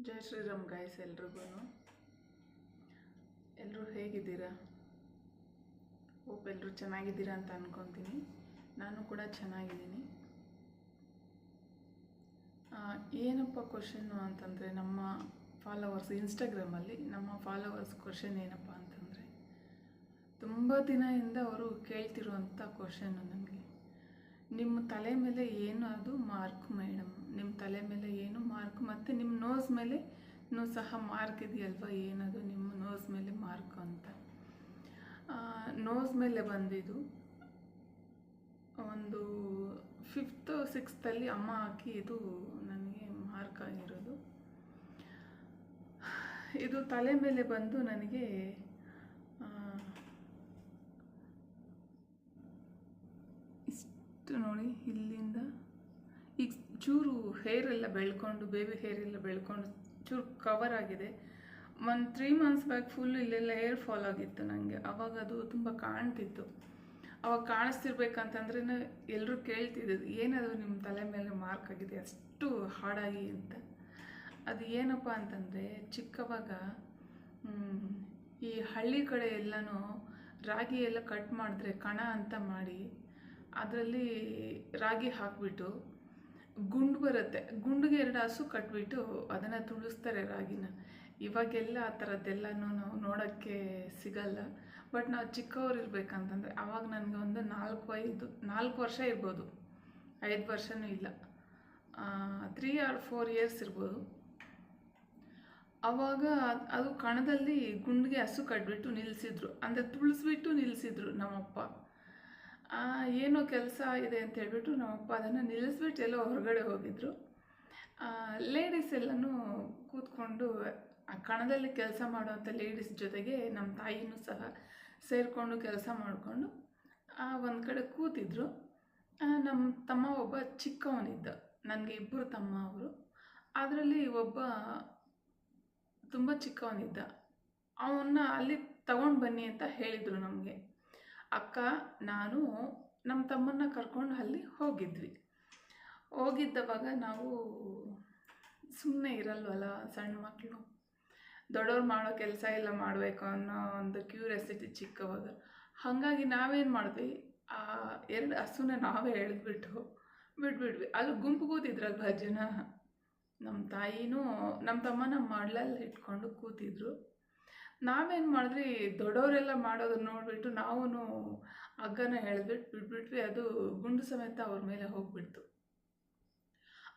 ಜೈ Shriram guys ಎಲ್ರಿಗೂ. ಎಲ್ಲರೂ ಹೇಗಿದ್ದೀರಾ? ಹೋಪ್ ಎಲ್ಲರೂ ಚೆನ್ನಾಗಿದ್ದೀರಾ ಅಂತ ಅಂದ್ಕೊತೀನಿ. ನಾನು ಕೂಡ ಚೆನ್ನಾಗಿದ್ದೀನಿ. ಏನಪ್ಪ ಕ್ವಶನ್ನು ಅಂತಂದರೆ, ನಮ್ಮ ಫಾಲೋವರ್ಸ್ ಇನ್ಸ್ಟಾಗ್ರಾಮಲ್ಲಿ ನಮ್ಮ ಫಾಲೋವರ್ಸ್ ಕ್ವಶನ್ ಏನಪ್ಪ ಅಂತಂದರೆ, ತುಂಬ ದಿನದಿಂದ ಅವರು ಕೇಳ್ತಿರುವಂಥ ಕ್ವಶನ್ನು ನನಗೆ, ನಿಮ್ಮ ತಲೆ ಮೇಲೆ ಏನು ಅದು ಮಾರ್ಕ್ ಮೇಡಮ್, ನಿಮ್ಮ ತಲೆ ಮೇಲೆ ಏನು ಮಾರ್ಕ್, ಮತ್ತು ನಿಮ್ಮ ನೋಸ್ ಮೇಲೆ ಸಹ ಮಾರ್ಕ್ ಇದೆಯಲ್ವ, ಏನದು ನಿಮ್ಮ ನೋಸ್ ಮೇಲೆ ಮಾರ್ಕ್ ಅಂತ. ನೋಸ್ ಮೇಲೆ ಬಂದಿದ್ದು ಒಂದು 5th 6th ಅಮ್ಮ ಹಾಕಿ ಇದು ನನಗೆ ಮಾರ್ಕ್ ಆಗಿರೋದು. ಇದು ತಲೆ ಮೇಲೆ ಬಂದು ನನಗೆ ಇಷ್ಟು ನೋಡಿ, ಇಲ್ಲಿಂದ ಈಗ ಚೂರು ಹೇರೆಲ್ಲ ಬೆಳ್ಕೊಂಡು, ಬೇಬಿ ಹೇರೆಲ್ಲ ಬೆಳ್ಕೊಂಡು ಚೂರು ಕವರ್ ಆಗಿದೆ. ಒಂದು 3 months ಬ್ಯಾಕ್ ಫುಲ್ ಇಲ್ಲೆಲ್ಲ ಹೇರ್ ಫಾಲ್ ಆಗಿತ್ತು ನನಗೆ. ಅವಾಗ ಅದು ತುಂಬ ಕಾಣ್ತಿತ್ತು. ಅವಾಗ ಕಾಣಿಸ್ತಿರ್ಬೇಕಂತಂದ್ರೆ ಎಲ್ಲರೂ ಕೇಳ್ತಿದ್ದು, ಏನದು ನಿಮ್ಮ ತಲೆ ಮೇಲೆ ಮಾರ್ಕ್ ಆಗಿದೆ ಅಷ್ಟು ಹಾಡಾಗಿ ಅಂತ. ಅದು ಏನಪ್ಪ ಅಂತಂದರೆ, ಚಿಕ್ಕವಾಗ ಈ ಹಳ್ಳಿ ಕಡೆ ಎಲ್ಲನೂ ರಾಗಿ ಎಲ್ಲ ಕಟ್ ಮಾಡಿದ್ರೆ ಕಣ ಅಂತ ಮಾಡಿ ಅದರಲ್ಲಿ ರಾಗಿ ಹಾಕಿಬಿಟ್ಟು ಗುಂಡು ಬರುತ್ತೆ, ಗುಂಡಿಗೆ 2 ಹಸು ಕಟ್ಬಿಟ್ಟು ಅದನ್ನು ತುಳಿಸ್ತಾರೆ ರಾಗಿನ. ಇವಾಗೆಲ್ಲ ಆ ಥರದ್ದೆಲ್ಲನೂ ನಾವು ನೋಡೋಕ್ಕೆ ಸಿಗಲ್ಲ. ಬಟ್ ನಾವು ಚಿಕ್ಕವ್ರು ಇರಬೇಕಂತಂದರೆ, ಆವಾಗ ನನಗೆ ಒಂದು 4 ವರ್ಷ ಇರ್ಬೋದು, 5 ವರ್ಷನೂ ಇಲ್ಲ, 3 or 4 years ಇರ್ಬೋದು. ಆವಾಗ ಅದು ಕಣದಲ್ಲಿ ಗುಂಡಿಗೆ ಹಸು ಕಟ್ಬಿಟ್ಟು ನಿಲ್ಲಿಸಿದ್ರು, ಅಂದರೆ ತುಳಿಸ್ಬಿಟ್ಟು ನಿಲ್ಲಿಸಿದ್ರು ನಮ್ಮಪ್ಪ. ಏನೋ ಕೆಲಸ ಇದೆ ಅಂತ ಹೇಳ್ಬಿಟ್ಟು ನಮ್ಮಪ್ಪ ಅದನ್ನು ನಿಲ್ಲಿಸ್ಬಿಟ್ಟು ಎಲ್ಲೋ ಹೊರಗಡೆ ಹೋಗಿದ್ರು. ಲೇಡೀಸ್ ಎಲ್ಲನೂ ಕೂತ್ಕೊಂಡು ಆ ಕಣದಲ್ಲಿ ಕೆಲಸ ಮಾಡೋವಂಥ ಲೇಡೀಸ್ ಜೊತೆಗೆ ನಮ್ಮ ತಾಯಿನೂ ಸಹ ಸೇರಿಕೊಂಡು ಕೆಲಸ ಮಾಡಿಕೊಂಡು ಒಂದು ಕಡೆ ಕೂತಿದ್ರು. ನಮ್ಮ ತಮ್ಮ ಒಬ್ಬ ಚಿಕ್ಕವನಿದ್ದ, ನನಗೆ 2 ತಮ್ಮ ಅವರು. ಅದರಲ್ಲಿ ಒಬ್ಬ ತುಂಬ ಚಿಕ್ಕವನಿದ್ದ, ಅವನ್ನ ಅಲ್ಲಿ ತಗೊಂಡು ಬನ್ನಿ ಅಂತ ಹೇಳಿದರು ನಮಗೆ. ಅಕ್ಕ, ನಾನು ನಮ್ಮ ತಮ್ಮನ್ನ ಕರ್ಕೊಂಡು ಅಲ್ಲಿ ಹೋಗಿದ್ದವಾಗ ನಾವು ಸುಮ್ಮನೆ ಇರಲ್ವಲ್ಲ, ಸಣ್ಣ ಮಕ್ಕಳು, ದೊಡ್ಡವ್ರು ಮಾಡೋ ಕೆಲಸ ಎಲ್ಲ ಮಾಡಬೇಕು ಅನ್ನೋ ಒಂದು ಕ್ಯೂರಿಯಾಸಿಟಿ ಚಿಕ್ಕವಾಗ. ಹಾಗಾಗಿ ನಾವೇನು ಮಾಡಿದ್ವಿ, ಆ 2 ಹಸುನ ನಾವೇ ಬಿಟ್ಬಿಟ್ವಿ. ಅಲ್ಲಿ ಗುಂಪು ಕೂತಿದ್ರಲ್ವ ಜನ, ನಮ್ಮ ತಾಯಿನೂ ನಮ್ಮ ತಮ್ಮನ ಮಡ್ಲಲ್ಲಿ ಇಟ್ಕೊಂಡು ಕೂತಿದ್ರು. ನಾವೇನು ಮಾಡಿದ್ವಿ, ದೊಡ್ಡವರೆಲ್ಲ ಮಾಡೋದನ್ನ ನೋಡಿಬಿಟ್ಟು ನಾವು ಹಗ್ಗನ ಬಿಟ್ಬಿಟ್ವಿ. ಅದು ಗುಂಡು ಸಮೇತ ಅವ್ರ ಮೇಲೆ ಹೋಗ್ಬಿಡ್ತು.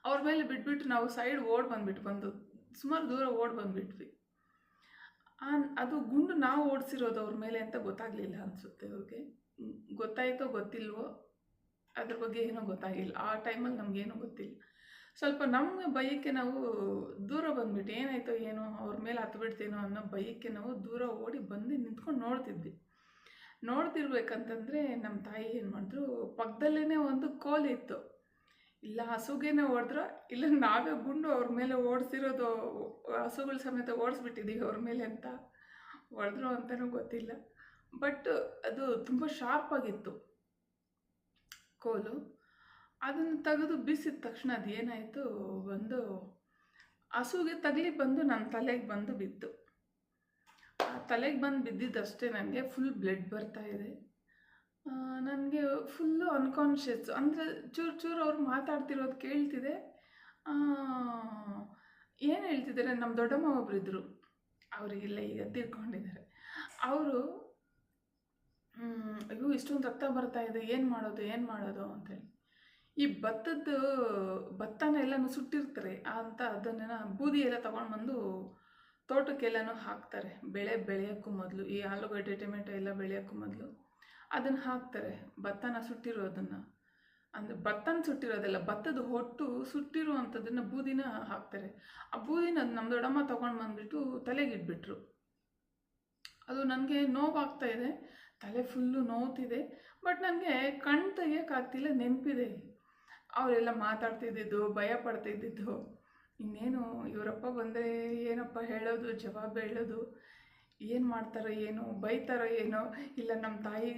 ಅವ್ರ ಮೇಲೆ ಬಿಟ್ಬಿಟ್ಟು ನಾವು ಸೈಡ್ ಬಂದು ಸುಮಾರು ದೂರ ಬಂದುಬಿಟ್ವಿ. ಅದು ಗುಂಡು ನಾವು ಓಡಿಸಿರೋದು ಅವ್ರ ಮೇಲೆ ಅಂತ ಗೊತ್ತಾಗಲಿಲ್ಲ ಅನಿಸುತ್ತೆ ಅವ್ರಿಗೆ. ಗೊತ್ತಾಯಿತೋ ಗೊತ್ತಿಲ್ವೋ, ಅದ್ರ ಬಗ್ಗೆ ಏನೋ ಗೊತ್ತಾಗಿಲ್ಲ. ಆ ಟೈಮಲ್ಲಿ ನಮಗೇನೋ ಗೊತ್ತಿಲ್ಲ. ಸ್ವಲ್ಪ ನಮ್ಮ ಭಯಕ್ಕೆ ನಾವು ದೂರ ಬಂದುಬಿಟ್ಟು, ಏನಾಯಿತೋ ಏನೋ ಅವ್ರ ಮೇಲೆ ಹತ್ಬಿಡ್ತೇನೋ ಅನ್ನೋ ಭಯಕ್ಕೆ ನಾವು ದೂರ ಓಡಿ ಬಂದು ನಿಂತ್ಕೊಂಡು ನೋಡ್ತಿರ್ಬೇಕಂತಂದರೆ ನಮ್ಮ ತಾಯಿ ಏನು ಮಾಡಿದ್ರು, ಪಕ್ಕದಲ್ಲೇ ಒಂದು ಕೋಲಿತ್ತು. ಇಲ್ಲ ಹಸುಗೇನೆ ಹೊಡೆದ್ರು, ಇಲ್ಲ ನಾವೇ ಗುಂಡು ಅವ್ರ ಮೇಲೆ ಓಡಿಸಿರೋದು, ಹಸುಗಳ ಸಮೇತ ಓಡಿಸ್ಬಿಟ್ಟಿದ್ದೀವಿ ಅವ್ರ ಮೇಲೆ ಅಂತ ಹೊಡೆದ್ರು ಅಂತಲೂ ಗೊತ್ತಿಲ್ಲ. ಬಟ್ ಅದು ತುಂಬ ಶಾರ್ಪಾಗಿತ್ತು ಕೋಲು. ಅದನ್ನು ತೆಗೆದು ಬೀಸಿದ ತಕ್ಷಣ ಅದು ಏನಾಯಿತು, ಒಂದು ಹಸುಗೆ ತಗಲಿ ಬಂದು ನನ್ನ ತಲೆಗೆ ಬಂದು ಬಿತ್ತು. ಆ ತಲೆಗೆ ಬಂದು ಬಿದ್ದಿದ್ದಷ್ಟೇ ನನಗೆ ಫುಲ್ ಬ್ಲಡ್ ಬರ್ತಾಯಿದೆ. ನನಗೆ ಫುಲ್ಲು ಅನ್ಕಾನ್ಷಿಯಸ್, ಅಂದರೆ ಚೂರು ಅವ್ರು ಮಾತಾಡ್ತಿರೋದು ಕೇಳ್ತಿದೆ. ಏನು ಹೇಳ್ತಿದ್ದಾರೆ, ನಮ್ಮ ದೊಡ್ಡಮ್ಮ ಒಬ್ಬರಿದ್ದರು, ಅವರಿಗೆಲ್ಲ ಈಗ ತೀರ್ಕೊಂಡಿದ್ದಾರೆ. ಅವರು ಅಯ್ಯೋ ಇಷ್ಟೊಂದು ರಕ್ತ ಬರ್ತಾಯಿದೆ, ಏನು ಮಾಡೋದು ಅಂತೇಳಿ ಈ ಭತ್ತನ ಎಲ್ಲನೂ ಸುಟ್ಟಿರ್ತಾರೆ ಅಂತ, ಅದನ್ನು ಬೂದಿ ಎಲ್ಲ ತೊಗೊಂಡು ತೋಟಕ್ಕೆಲ್ಲನೂ ಹಾಕ್ತಾರೆ. ಬೆಳೆಯೋಕ್ಕೂ ಮೊದಲು, ಈ ಆಲೂಗಡ್ಡೆ ಟೊಮೆಟೊ ಎಲ್ಲ ಬೆಳೆಯೋಕ್ಕೂ ಮೊದಲು ಅದನ್ನು ಹಾಕ್ತಾರೆ. ಭತ್ತನ ಸುಟ್ಟಿರೋದನ್ನು, ಅಂದರೆ ಭತ್ತನ ಸುಟ್ಟಿರೋದಲ್ಲ, ಭತ್ತದ ಹೊಟ್ಟು ಸುಟ್ಟಿರುವಂಥದ್ದನ್ನು ಬೂದಿನ ಹಾಕ್ತಾರೆ. ಆ ಬೂದಿನ ನಮ್ಮ ದೊಡ್ಡಮ್ಮ ತೊಗೊಂಡು ತಲೆಗಿಟ್ಬಿಟ್ರು. ಅದು ನನಗೆ ನೋವಾಗ್ತಾಯಿದೆ, ತಲೆ ಫುಲ್ಲು ನೋವ್ತಿದೆ. ಬಟ್ ನನಗೆ ಕಣ್ಣು ತೆಗಿಯೋಕ್ಕಾಗ್ತಿಲ್ಲ, ನೆನಪಿದೆ ಅವರೆಲ್ಲ ಮಾತಾಡ್ತಿದ್ದಿದ್ದು, ಭಯ ಪಡ್ತಿದ್ದಿದ್ದು. ಇನ್ನೇನು ಇವರಪ್ಪ ಬಂದರೆ ಏನಪ್ಪ ಹೇಳೋದು, ಜವಾಬು ಹೇಳೋದು, ಏನು ಮಾಡ್ತಾರೋ ಏನೋ, ಬೈತಾರೋ ಏನೋ, ಇಲ್ಲ ನಮ್ಮ ತಾಯಿ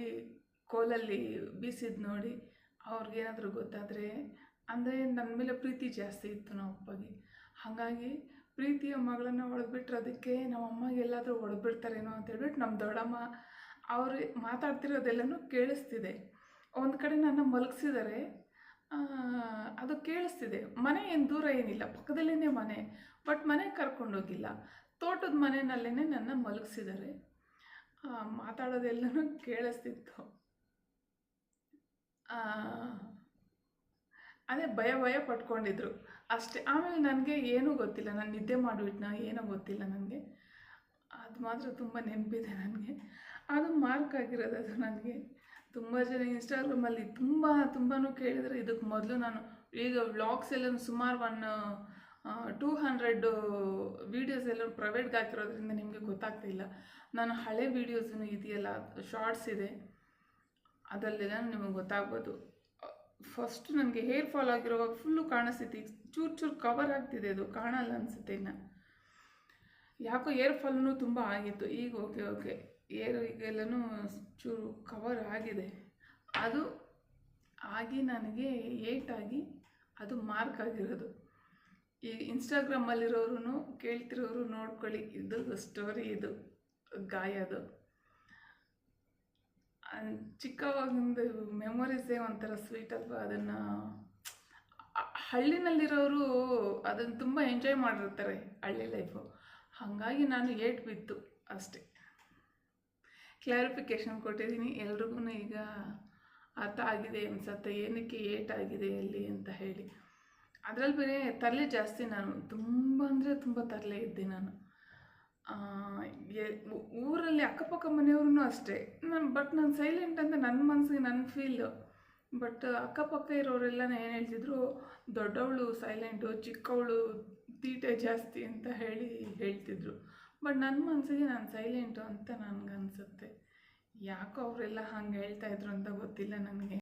ಕೋಲಲ್ಲಿ ಬೀಸಿದ್ದು ನೋಡಿ ಅವ್ರಿಗೇನಾದರೂ ಗೊತ್ತಾದರೆ. ಅಂದರೆ ನನ್ನ ಮೇಲೆ ಪ್ರೀತಿ ಜಾಸ್ತಿ ಇತ್ತು ನಮ್ಮ ಅಪ್ಪಗೆ. ಹಾಗಾಗಿ ಪ್ರೀತಿಯ ಮಗಳನ್ನ ಹೊಡೆದ್ಬಿಟ್ರೆ ಅದಕ್ಕೆ ನಮ್ಮ ಅಮ್ಮಗೆ ಎಲ್ಲಾದರೂ ಹೊಡೆದ್ಬಿಡ್ತಾರೇನೋ ಅಂತ ಹೇಳ್ಬಿಟ್ಟು ನಮ್ಮ ದೊಡ್ಡಮ್ಮ ಅವರು ಮಾತಾಡ್ತಿರೋದೆಲ್ಲನೂ ಕೇಳಿಸ್ತಿದೆ. ಒಂದು ಕಡೆ ನನ್ನ ಮಲಗಿಸಿದ್ದಾರೆ, ಅದು ಕೇಳಿಸ್ತಿದೆ. ಮನೆ ಏನು ದೂರ ಏನಿಲ್ಲ, ಪಕ್ಕದಲ್ಲೇ ಮನೆ, ಬಟ್ ಮನೆಗೆ ಕರ್ಕೊಂಡೋಗಿಲ್ಲ, ತೋಟದ ಮನೆಯಲ್ಲೇ ನನ್ನ ಮಲಗಿಸಿದ್ದಾರೆ. ಮಾತಾಡೋದೆಲ್ಲನೂ ಕೇಳಿಸ್ತಿತ್ತು. ಅದೇ ಭಯ ಪಟ್ಕೊಂಡಿದ್ರು ಅಷ್ಟೇ. ಆಮೇಲೆ ನನಗೆ ಏನೂ ಗೊತ್ತಿಲ್ಲ, ನಾನು ನಿದ್ದೆ ಮಾಡಿಬಿಟ್ನೋ ಏನೋ ಗೊತ್ತಿಲ್ಲ ನನಗೆ. ಅದು ಮಾತ್ರ ತುಂಬ ನೆನಪಿದೆ ನನಗೆ. ಅದು ಮಾರ್ಕ್ ಆಗಿರೋದು ಅದು ನನಗೆ. ತುಂಬ ಜನ ಇನ್ಸ್ಟಾಗ್ರಾಮಲ್ಲಿ ತುಂಬಾ ಕೇಳಿದರೆ, ಇದಕ್ಕೆ ಮೊದಲು ನಾನು ಈಗ ವ್ಲಾಗ್ಸ್ ಎಲ್ಲ ಸುಮಾರು 200 ವೀಡಿಯೋಸ್ ಎಲ್ಲ ಪ್ರೈವೇಟ್ಗೆ ಹಾಕಿರೋದ್ರಿಂದ ನಿಮಗೆ ಗೊತ್ತಾಗ್ತಿಲ್ಲ. ನಾನು ಹಳೆ ವೀಡಿಯೋಸನ್ನು ಇದೆಯಲ್ಲ, ಶಾರ್ಟ್ಸ್ ಇದೆ, ಅದರಲ್ಲೆಲ್ಲ ನಿಮಗೆ ಗೊತ್ತಾಗ್ಬೋದು. ಫಸ್ಟು ನನಗೆ ಹೇರ್ ಫಾಲ್ ಆಗಿರೋವಾಗ ಫುಲ್ಲು ಕಾಣಿಸ್ತಿತ್ತು. ಚೂರು ಕವರ್ ಆಗ್ತಿದೆ, ಅದು ಕಾಣಲ್ಲ ಅನಿಸುತ್ತೆ. ಇನ್ನು ಯಾಕೋ ಏರ್ ಫಾಲ್ನೂ ತುಂಬ ಆಗಿತ್ತು. ಈಗ ಓಕೆ ಈಗೆಲ್ಲನೂ ಚೂರು ಕವರ್ ಆಗಿದೆ. ಅದು ಆಗಿ ನನಗೆ ಏಟಾಗಿ ಅದು ಮಾರ್ಕ್ ಆಗಿರೋದು. ಈ ಇನ್ಸ್ಟಾಗ್ರಾಮಲ್ಲಿರೋರು ಕೇಳ್ತಿರೋರು ನೋಡ್ಕೊಳ್ಳಿ, ಇದು ಸ್ಟೋರಿ, ಇದು ಗಾಯದು. ಚಿಕ್ಕವಾಗಿಂದು ಮೆಮೊರೀಸೇ ಒಂಥರ ಸ್ವೀಟ್ ಅಲ್ವಾ. ಅದನ್ನು ಹಳ್ಳಿನಲ್ಲಿರೋರು ಅದನ್ನು ತುಂಬ ಎಂಜಾಯ್ ಮಾಡಿರ್ತಾರೆ, ಹಳ್ಳಿ ಲೈಫು. ಹಾಗಾಗಿ ನಾನು ಏಟ್ ಬಿತ್ತು ಅಷ್ಟೇ. ಕ್ಲಾರಿಫಿಕೇಷನ್ ಕೊಟ್ಟಿದ್ದೀನಿ, ಎಲ್ರಿಗೂ ಈಗ ಅರ್ಥ ಆಗಿದೆ ಅನ್ಸುತ್ತೆ ಏನಕ್ಕೆ ಏಟಾಗಿದೆ ಅಲ್ಲಿ ಅಂತ ಹೇಳಿ. ಅದರಲ್ಲಿ ಬೇರೆ ತರಲೆ ಜಾಸ್ತಿ, ನಾನು ತುಂಬ ಅಂದರೆ ತುಂಬ ತರಲೆ ಇದ್ದೆ ನಾನು. ಊರಲ್ಲಿ ಅಕ್ಕಪಕ್ಕ ಮನೆಯವ್ರೂ ಅಷ್ಟೇ. ನಾನು ಸೈಲೆಂಟ್ ಅಂತ ನನ್ನ ಮನಸ್ಸಿಗೆ ನನ್ನ ಫೀಲು. ಬಟ್ ಅಕ್ಕಪಕ್ಕ ಇರೋರೆಲ್ಲ ಏನು ಹೇಳ್ತಿದ್ರು, ದೊಡ್ಡವಳು ಸೈಲೆಂಟು, ಚಿಕ್ಕವಳು ತೀಟೆ ಜಾಸ್ತಿ ಅಂತ ಹೇಳ್ತಿದ್ರು. ಬಟ್ ನನ್ನ ಮನಸ್ಸಿಗೆ ನಾನು ಸೈಲೆಂಟು ಅಂತ ನನಗನ್ಸುತ್ತೆ. ಯಾಕೋ ಅವರೆಲ್ಲ ಹಂಗೆ ಹೇಳ್ತಾಯಿದ್ರು ಅಂತ ಗೊತ್ತಿಲ್ಲ ನನಗೆ.